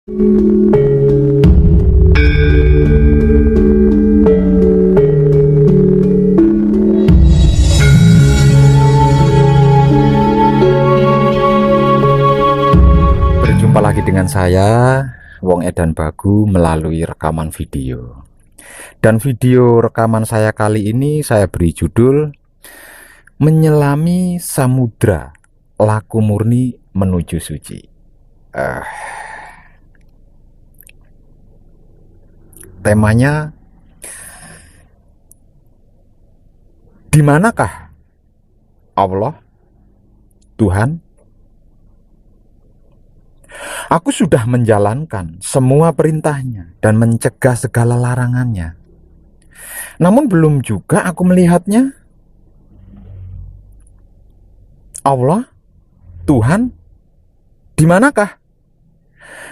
Berjumpa lagi dengan saya, Wong Edan Bagu, melalui rekaman video. Dan video rekaman saya kali ini saya beri judul Menyelami Samudra, Laku Murni Menuju Suci. Temanya, di manakah Allah, Tuhan? Aku sudah menjalankan semua perintahnya dan mencegah segala larangannya. Namun belum juga aku melihatnya. Allah, Tuhan, di manakah?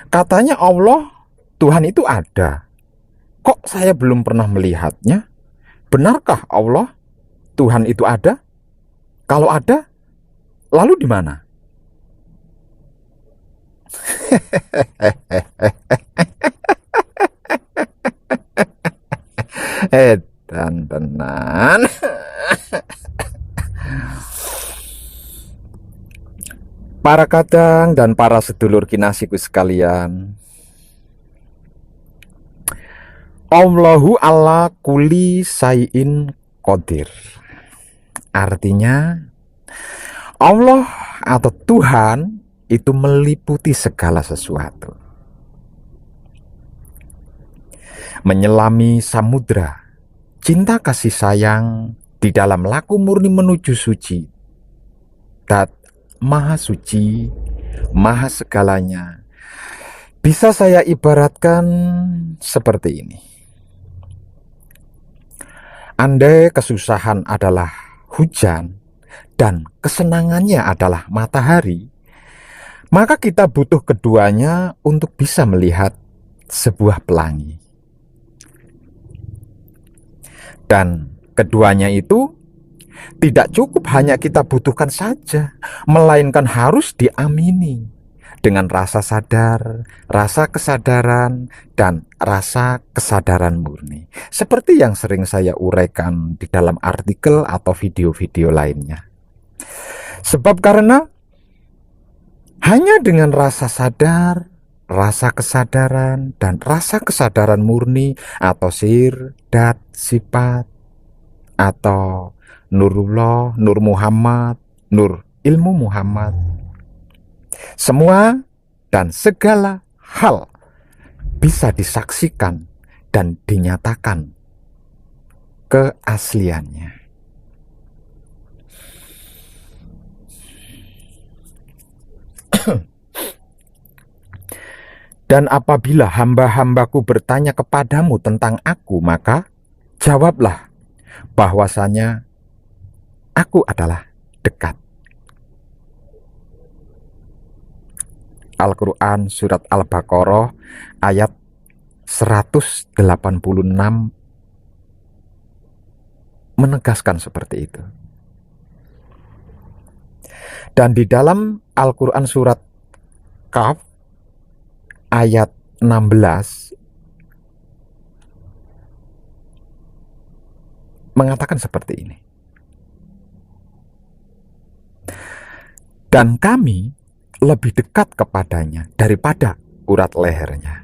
Katanya Allah, Tuhan itu ada. Kok saya belum pernah melihatnya? Benarkah Allah, Tuhan itu ada? Kalau ada, lalu di mana? Edan tenan. Para kadang dan para sedulur kinasiku sekalian, Allahu ala kulli syai'in qadir. Artinya, Allah atau Tuhan itu meliputi segala sesuatu. Menyelami samudra, cinta kasih sayang di dalam laku murni menuju suci. Dat maha suci, maha segalanya. Bisa saya ibaratkan seperti ini. Andai kesusahan adalah hujan dan kesenangannya adalah matahari, maka kita butuh keduanya untuk bisa melihat sebuah pelangi. Dan keduanya itu tidak cukup hanya kita butuhkan saja, melainkan harus diamini dengan rasa sadar, rasa kesadaran, dan rasa kesadaran murni. Seperti yang sering saya uraikan di dalam artikel atau video-video lainnya. Sebab karena hanya dengan rasa sadar, rasa kesadaran, dan rasa kesadaran murni atau sir, dat, sifat, atau Nurullah, Nur Muhammad, Nur Ilmu Muhammad, semua dan segala hal bisa disaksikan dan dinyatakan keasliannya. Dan apabila hamba-hambaku bertanya kepadamu tentang aku, maka jawablah bahwasanya aku adalah dekat. Al-Quran Surat Al-Baqarah ayat 186 menegaskan seperti itu. Dan di dalam Al-Quran Surat Kaf ayat 16 mengatakan seperti ini. Dan kami lebih dekat kepadanya daripada urat lehernya.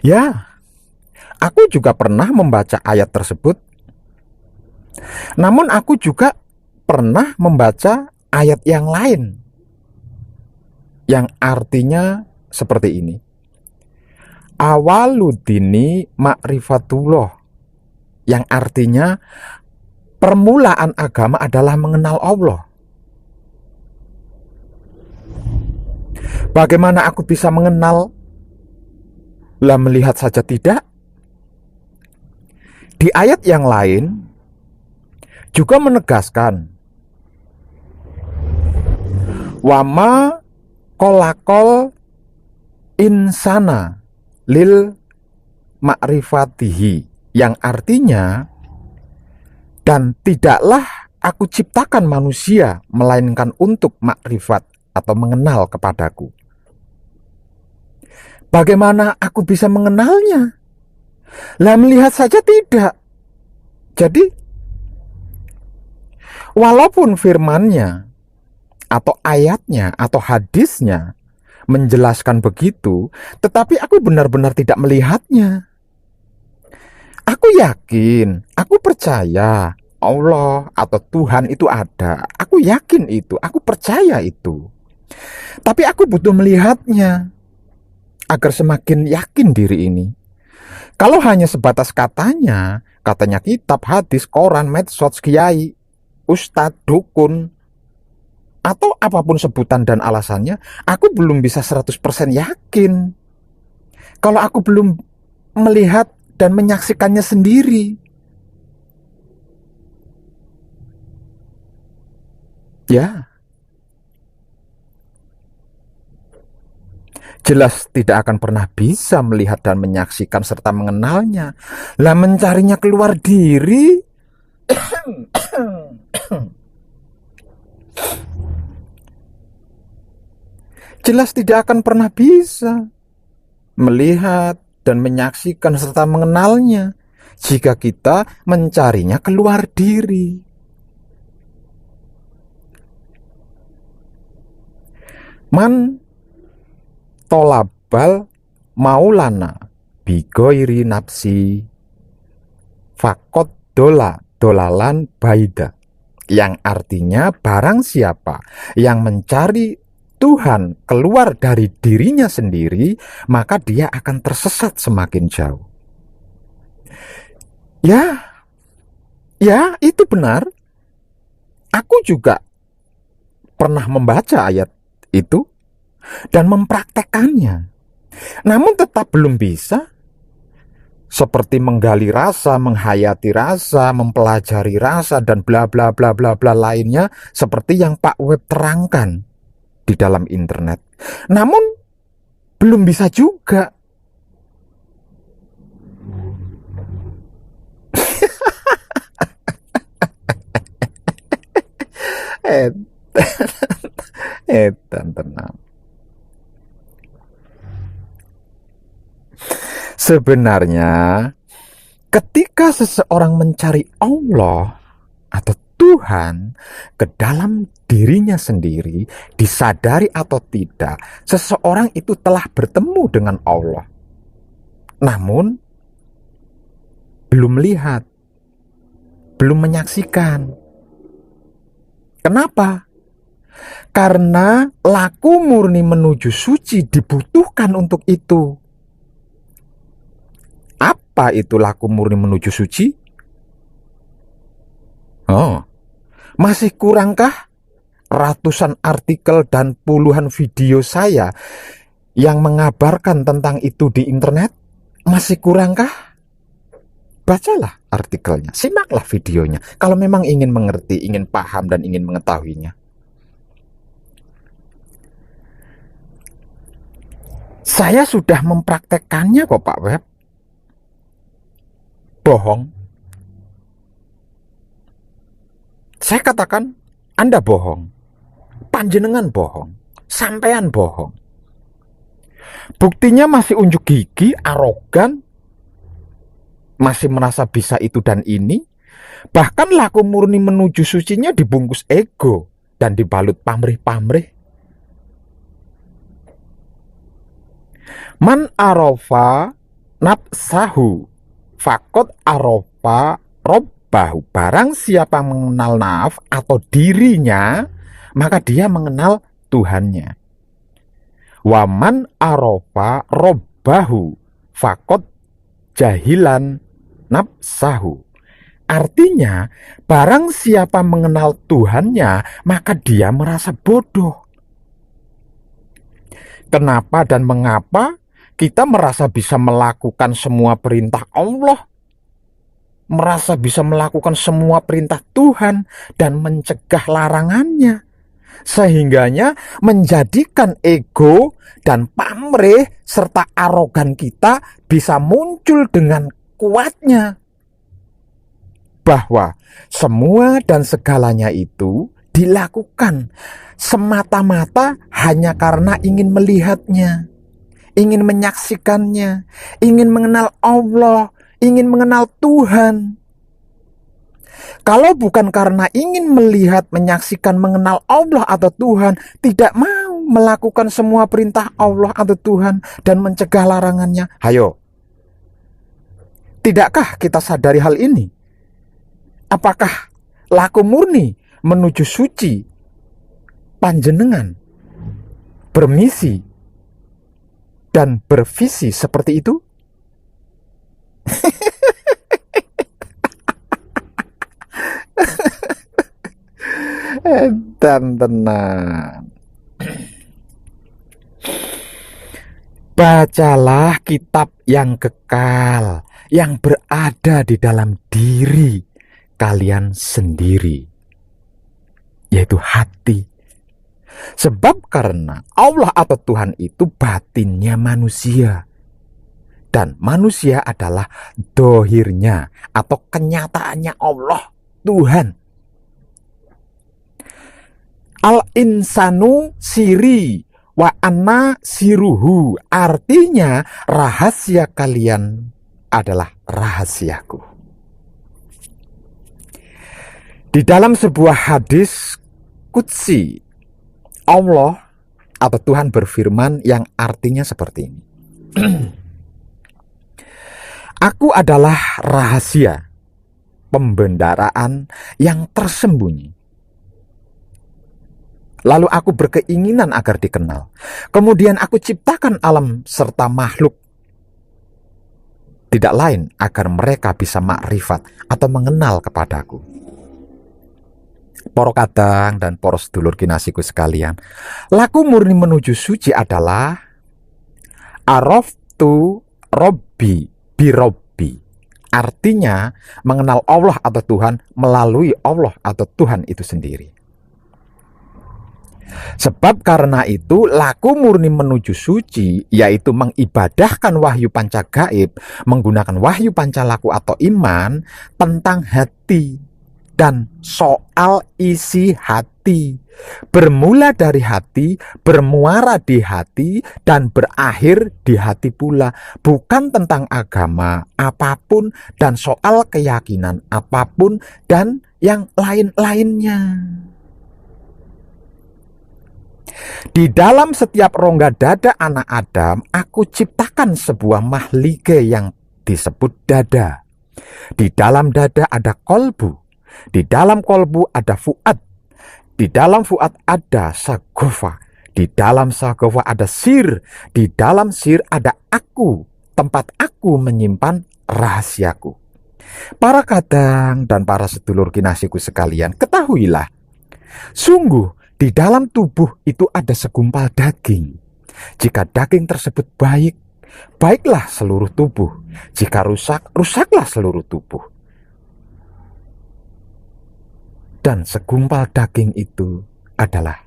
Ya, aku juga pernah membaca ayat tersebut. Namun aku juga pernah membaca ayat yang lain yang artinya seperti ini. Awaludini ma'rifatullah, yang artinya permulaan agama adalah mengenal Allah. Bagaimana aku bisa mengenal? Lah melihat saja tidak. Di ayat yang lain juga menegaskan wama kolakol insana lil ma'rifatihi, yang artinya dan tidaklah aku ciptakan manusia melainkan untuk makrifat atau mengenal kepadaku. Bagaimana aku bisa mengenalnya? Lah, melihat saja tidak. Jadi, walaupun firman-Nya atau ayatnya atau hadisnya menjelaskan begitu, tetapi aku benar-benar tidak melihatnya. Aku yakin, aku percaya Allah atau Tuhan itu ada. Aku yakin itu, aku percaya itu. Tapi aku butuh melihatnya agar semakin yakin diri ini. Kalau hanya sebatas katanya kitab, hadis, koran, medsos, kiai, ustadz, dukun, atau apapun sebutan dan alasannya, aku belum bisa 100% yakin. Kalau aku belum melihat dan menyaksikannya sendiri. Ya, jelas tidak akan pernah bisa melihat dan menyaksikan serta mengenalnya. Lah, mencarinya keluar diri. Jelas tidak akan pernah bisa melihat dan menyaksikan serta mengenalnya jika kita mencarinya keluar diri. Man tolabal maulana bigoiri nafsi fakot dolalan baida, yang artinya barang siapa yang mencari Tuhan keluar dari dirinya sendiri, maka dia akan tersesat semakin jauh. Ya, itu benar. Aku juga pernah membaca ayat itu dan mempraktekannya. Namun tetap belum bisa. Seperti menggali rasa, menghayati rasa, mempelajari rasa, dan bla bla bla bla bla lainnya, seperti yang Pak Web terangkan di dalam internet. Namun belum bisa juga. Tenang. Sebenarnya ketika seseorang mencari Allah atau Tuhan ke dalam dirinya sendiri, disadari atau tidak, seseorang itu telah bertemu dengan Allah. Namun belum melihat, belum menyaksikan. Kenapa? Karena laku murni menuju suci dibutuhkan untuk itu. Apa itu laku murni menuju suci? Masih kurangkah ratusan artikel dan puluhan video saya yang mengabarkan tentang itu di internet? Masih kurangkah? Bacalah artikelnya, simaklah videonya, kalau memang ingin mengerti, ingin paham, dan ingin mengetahuinya. Saya sudah mempraktekkannya kok, Pak Web. Bohong. Saya katakan, Anda bohong, panjenengan bohong, sampean bohong. Buktinya masih unjuk gigi, arogan, masih merasa bisa itu dan ini. Bahkan laku murni menuju sucinya dibungkus ego dan dibalut pamrih-pamrih. Man arofa nafsahu fakot arofa robbahu. Barang siapa mengenal naf atau dirinya, maka dia mengenal Tuhannya. Waman arofa robbahu fakot jahilan nafsahu. Artinya, barang siapa mengenal Tuhannya, maka dia merasa bodoh. Kenapa dan mengapa kita merasa bisa melakukan semua perintah Allah, merasa bisa melakukan semua perintah Tuhan, dan mencegah larangannya, sehingganya menjadikan ego dan pamrih serta arogan kita bisa muncul dengan kuatnya, bahwa semua dan segalanya itu dilakukan semata-mata hanya karena ingin melihatnya, ingin menyaksikannya, ingin mengenal Allah, ingin mengenal Tuhan. Kalau bukan karena ingin melihat, menyaksikan, mengenal Allah atau Tuhan, tidak mau melakukan semua perintah Allah atau Tuhan dan mencegah larangannya. Hayo, tidakkah kita sadari hal ini? Apakah laku murni menuju suci panjenengan bermisi dan bervisi seperti itu? Dan tenang, bacalah kitab yang kekal, yang berada di dalam diri kalian sendiri, yaitu hati. Sebab karena Allah atau Tuhan itu batinnya manusia, dan manusia adalah dohirnya atau kenyataannya Allah, Tuhan. Al-insanu siri wa anna siruhu, artinya rahasia kalian adalah rahasiaku. Di dalam sebuah hadis qudsi, Allah atau Tuhan berfirman yang artinya seperti ini. Aku adalah rahasia pembendaraan yang tersembunyi. Lalu aku berkeinginan agar dikenal. Kemudian aku ciptakan alam serta makhluk. Tidak lain agar mereka bisa makrifat atau mengenal kepadaku. Para kadang dan para sedulur kinasiku sekalian, laku murni menuju suci adalah araftu robbi birobbi. Artinya mengenal Allah atau Tuhan melalui Allah atau Tuhan itu sendiri. Sebab karena itu laku murni menuju suci, yaitu mengibadahkan wahyu panca gaib, menggunakan wahyu panca laku atau iman tentang hati dan soal isi hati, bermula dari hati, bermuara di hati, dan berakhir di hati pula, bukan tentang agama apapun dan soal keyakinan apapun dan yang lain-lainnya. Di dalam setiap rongga dada anak Adam, aku ciptakan sebuah mahlige yang disebut dada. Di dalam dada ada kolbu, di dalam kolbu ada fuad, di dalam fuad ada sagofa, di dalam sagofa ada sir, di dalam sir ada aku, tempat aku menyimpan rahasiaku. Para kadang dan para sedulur kinasiku sekalian, ketahuilah, sungguh di dalam tubuh itu ada segumpal daging. Jika daging tersebut baik, baiklah seluruh tubuh. Jika rusak, rusaklah seluruh tubuh. Dan segumpal daging itu adalah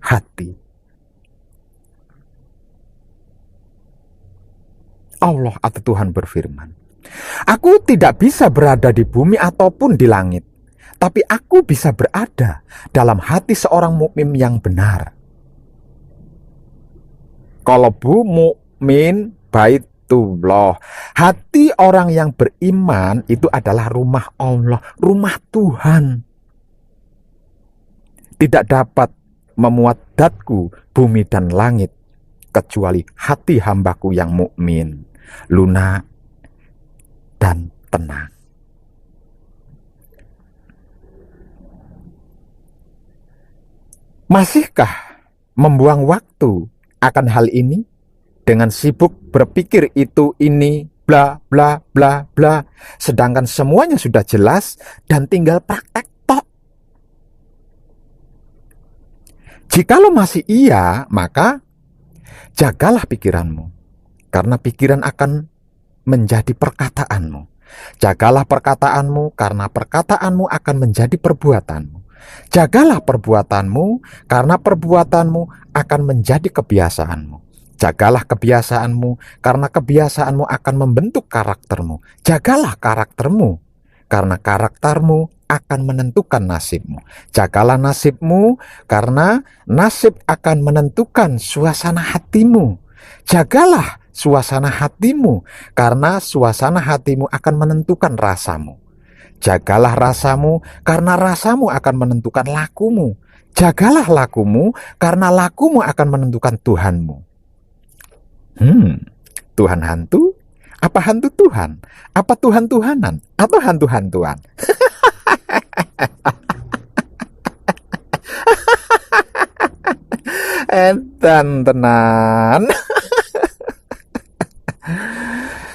hati. Allah atau Tuhan berfirman, aku tidak bisa berada di bumi ataupun di langit, tapi aku bisa berada dalam hati seorang mukmin yang benar. Qalbu mukmin baitullah. Hati orang yang beriman itu adalah rumah Allah, rumah Tuhan. Tidak dapat memuat datku bumi dan langit kecuali hati hambaku yang mukmin, lunak dan tenang. Masihkah membuang waktu akan hal ini dengan sibuk berpikir itu ini bla bla bla bla, sedangkan semuanya sudah jelas dan tinggal praktek tok? Jikalau masih iya, maka jagalah pikiranmu, karena pikiran akan menjadi perkataanmu. Jagalah perkataanmu, karena perkataanmu akan menjadi perbuatanmu. Jagalah perbuatanmu, karena perbuatanmu akan menjadi kebiasaanmu. Jagalah kebiasaanmu, karena kebiasaanmu akan membentuk karaktermu. Jagalah karaktermu, karena karaktermu akan menentukan nasibmu. Jagalah nasibmu, karena nasib akan menentukan suasana hatimu. Jagalah suasana hatimu, karena suasana hatimu akan menentukan rasamu. Jagalah rasamu, karena rasamu akan menentukan lakumu. Jagalah lakumu, karena lakumu akan menentukan Tuhanmu. Tuhan hantu? Apa hantu Tuhan? Apa Tuhan-Tuhanan? Atau hantu-hantuan? Edan tenan.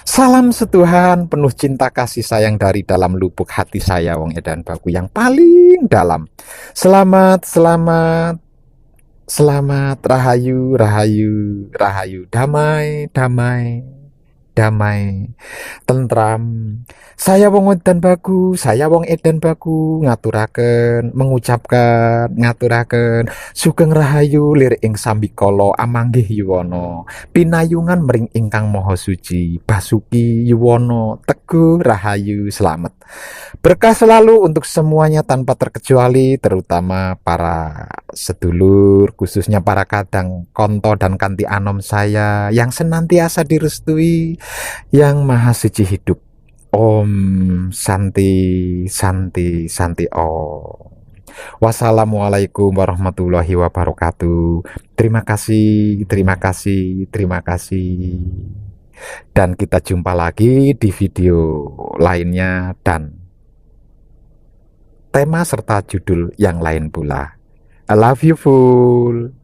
Salam setuhan penuh cinta kasih sayang dari dalam lubuk hati saya, wong edan baku yang paling dalam. Selamat rahayu, damai, tentram. Saya wong edan baku, ngaturaken sugeng rahayu lir ing sambikala amanggih yuwana, pinayungan mring ingkang maha suci, Basuki Yuwono, Teguh Rahayu, selamat. Berkah selalu untuk semuanya tanpa terkecuali, terutama para sedulur, khususnya para kadang konto dan kanti anom saya yang senantiasa direstui Yang Maha Suci hidup. Om Santi Om. Wassalamualaikum warahmatullahi wabarakatuh. Terima kasih. Dan kita jumpa lagi di video lainnya dan tema serta judul yang lain pula. I love you full.